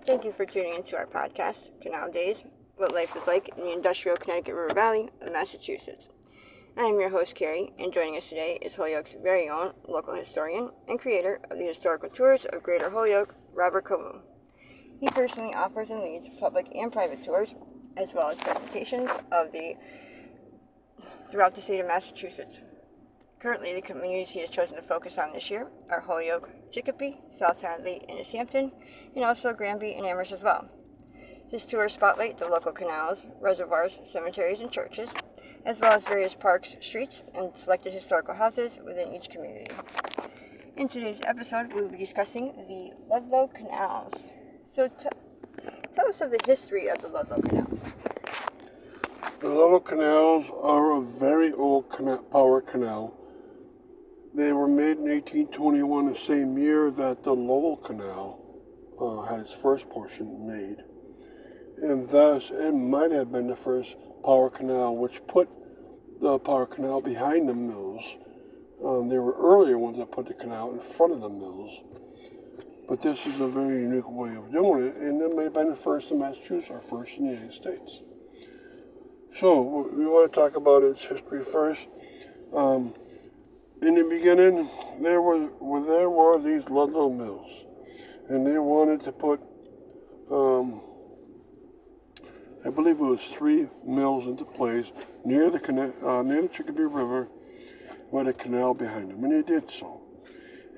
Thank you for tuning into our podcast, Canal Days, What Life is Like in the Industrial Connecticut River Valley of Massachusetts. I'm your host, Carrie, and joining us today is Holyoke's very own local historian and creator of the historical tours of Greater Holyoke, Robert Kovu. He personally offers and leads public and private tours, as well as presentations throughout the state of Massachusetts. Currently, the communities he has chosen to focus on this year are Holyoke, Chicopee, South Hadley, and East Hampton, and also Granby and Amherst as well. His tours spotlight the local canals, reservoirs, cemeteries, and churches, as well as various parks, streets, and selected historical houses within each community. In today's episode, we will be discussing the Ludlow Canals. So tell us of the history of the Ludlow Canals. The Ludlow Canals are a very old power canal. They were made in 1821, the same year that the Ludlow Canal had its first portion made. And thus, it might have been the first power canal which put the power canal behind the mills. There were earlier ones that put the canal in front of the mills. But this is a very unique way of doing it, and it may have been the first in Massachusetts or first in the United States. So, we want to talk about its history first. In the beginning, there were these Ludlow mills, and they wanted to put, I believe it was 3 mills into place near the Chicopee River, with a canal behind them, and they did so.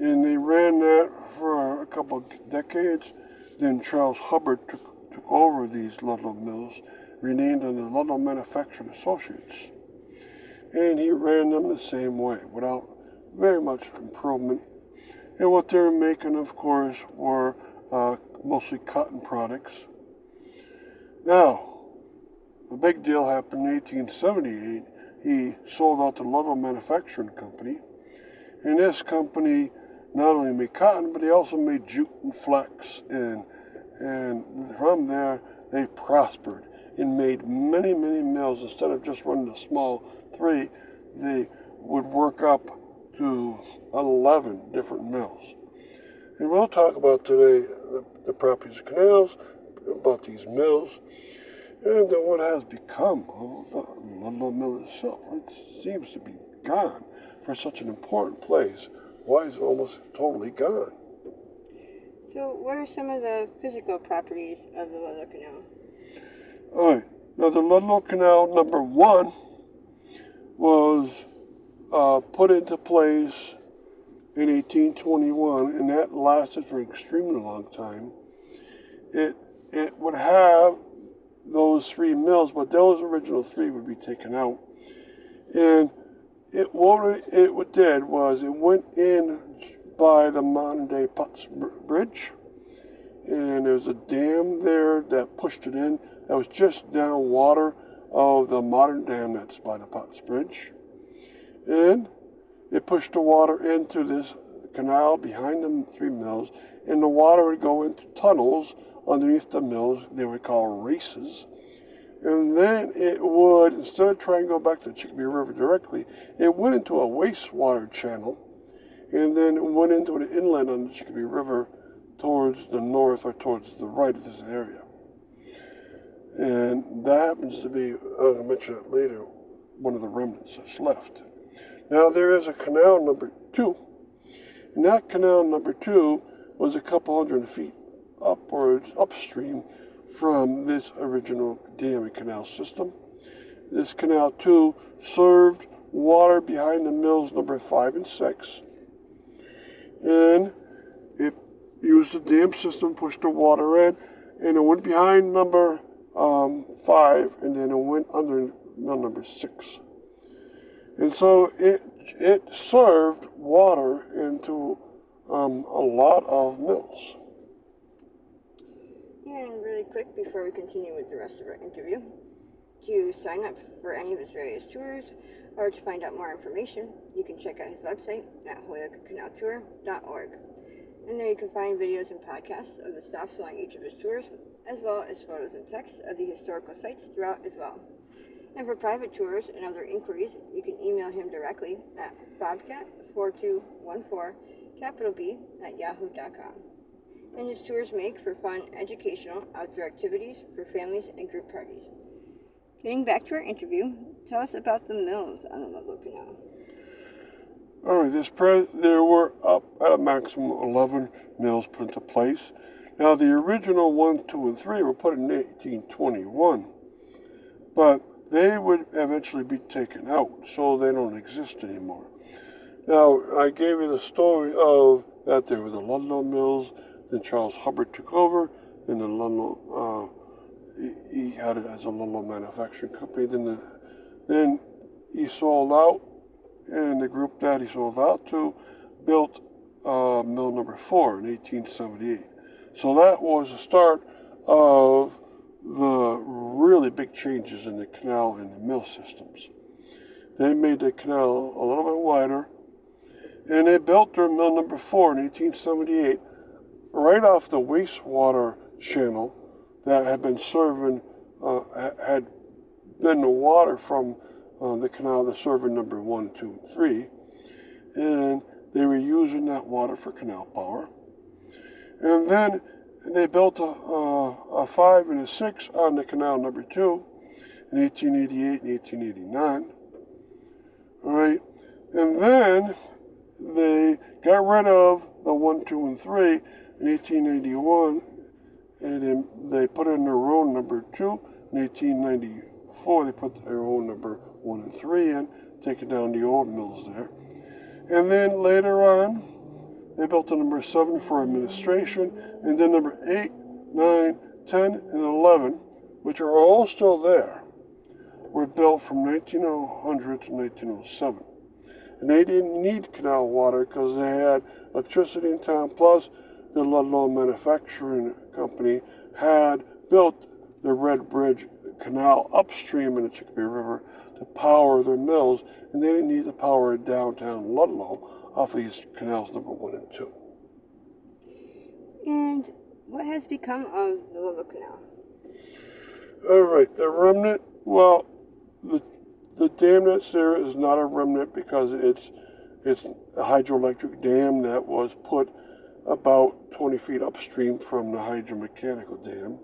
And they ran that for a couple of decades. Then Charles Hubbard took over these Ludlow mills, renamed them the Ludlow Manufacturing Associates. And he ran them the same way, without very much improvement. And what they were making, of course, were mostly cotton products. Now, a big deal happened in 1878. He sold out to Ludlow Manufacturing Company. And this company not only made cotton, but they also made jute and flax. And from there, they prospered and made many, many mills. Instead of just running the small 3, they would work up to 11 different mills. And we'll talk about today the properties of canals, about these mills, and what has become of the Ludlow Mill itself. It seems to be gone for such an important place. Why is it almost totally gone? So what are some of the physical properties of the Ludlow Canal? All right. Now, the Ludlow Canal number 1 was put into place in 1821, and that lasted for an extremely long time. It would have those 3 mills, but those original 3 would be taken out. And what it did was it went in by the modern-day Potts Bridge, and there's a dam there that pushed it in. That was just down water of the modern dam that's by the Potts Bridge. And it pushed the water into this canal behind the 3 mills, and the water would go into tunnels underneath the mills they would call races. And then it would, instead of trying to go back to the Chicopee River directly, it went into a wastewater channel, and then it went into an inlet on the Chicopee River towards the north or towards the right of this area. And that happens to be, I'll mention that later, one of the remnants that's left. Now there is a canal number 2, and that canal number 2 was a couple hundred feet upstream from this original dam and canal system. This canal 2 served water behind the mills number 5 and 6, and it used the dam system, pushed the water in, and it went behind number 5, and then it went under mill number 6. And so it served water into a lot of mills. And really quick, before we continue with the rest of our interview, to sign up for any of his various tours or to find out more information, you can check out his website at holyokecanaltour.org. And there you can find videos and podcasts of the stops along each of his tours, as well as photos and text of the historical sites throughout as well. And for private tours and other inquiries, you can email him directly at bobcat4214 capital B at yahoo.com. and his tours make for fun, educational, outdoor activities for families and group parties. Getting back to our interview, tell us about the mills on the Ludlow Canal. All right, there were up at a maximum 11 mills put into place. Now, the original 1, 2, and 3 were put in 1821, but they would eventually be taken out, so they don't exist anymore. Now, I gave you the story of that there were the Ludlow mills, then Charles Hubbard took over, then the Ludlow, he had it as a Ludlow manufacturing company, then he sold out, and the group that he sold out to built mill number 4 in 1878. So that was the start of the really big changes in the canal and the mill systems. They made the canal a little bit wider, and they built their mill number 4 in 1878 right off the wastewater channel that had been serving, had been the water from the canal that's serving number 1, 2, and 3. And they were using that water for canal power. And then they built a 5 and a 6 on the canal number 2 in 1888 and 1889. All right. And then they got rid of the 1, 2, and 3 in 1891, and then they put in their own number 2 in 1894. They put their own number 1 and 3 in, taking down the old mills there. And then later on, they built the number 7 for administration, and then number 8, 9, 10, and 11, which are all still there, were built from 1900 to 1907. And they didn't need canal water because they had electricity in town, plus the Ludlow Manufacturing Company had built the Red Bridge Canal upstream in the Chicopee River to power their mills, and they didn't need to power downtown Ludlow off of these canals number 1 and 2. And what has become of the Ludlow Canal? All right, the remnant, well, the dam that's there is not a remnant because it's a hydroelectric dam that was put about 20 feet upstream from the hydromechanical dam.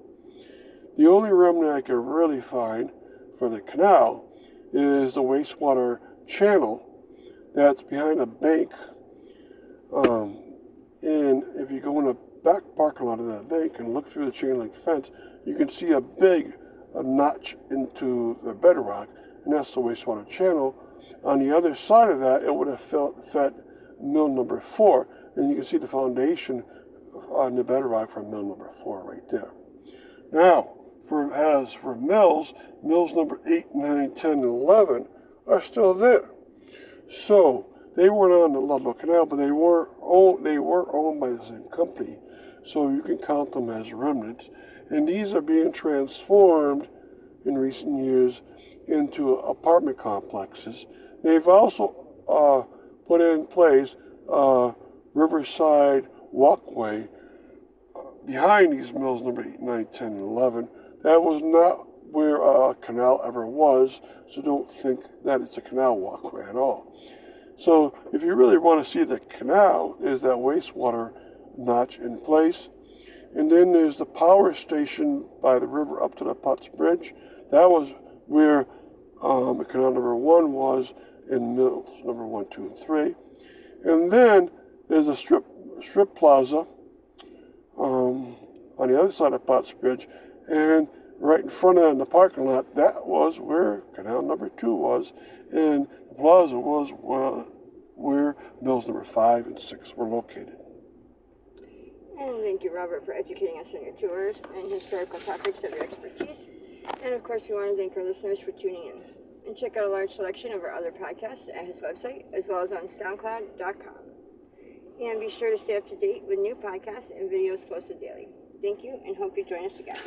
The only remnant I can really find for the canal is the wastewater channel that's behind a bank. And if you go in the back parking lot of that bank and look through the chain link fence, you can see a big notch into the bedrock, and that's the wastewater channel. On the other side of that, it would have fed mill number 4, and you can see the foundation on the bedrock from mill number 4 right there. Now, as for mills number 8, 9, 10, and 11 are still there. So they weren't on the Ludlow Canal, but they were owned by the same company. So you can count them as remnants. And these are being transformed in recent years into apartment complexes. They've also put in place a riverside walkway behind these mills number 8, 9, 10, and 11. That was not where a canal ever was, so don't think that it's a canal walkway at all. So if you really want to see the canal, is that wastewater notch in place. And then there's the power station by the river up to the Putz Bridge. That was where the canal number 1 was in mills number 1, 2, and 3. And then there's a strip plaza on the other side of Potts Bridge, and right in front of it in the parking lot, that was where canal number 2 was, and the plaza was where mills number 5 and 6 were located. And thank you, Robert, for educating us on your tours and historical topics of your expertise. And of course, we want to thank our listeners for tuning in. And check out a large selection of our other podcasts at his website, as well as on SoundCloud.com. And be sure to stay up to date with new podcasts and videos posted daily. Thank you, and hope you join us again.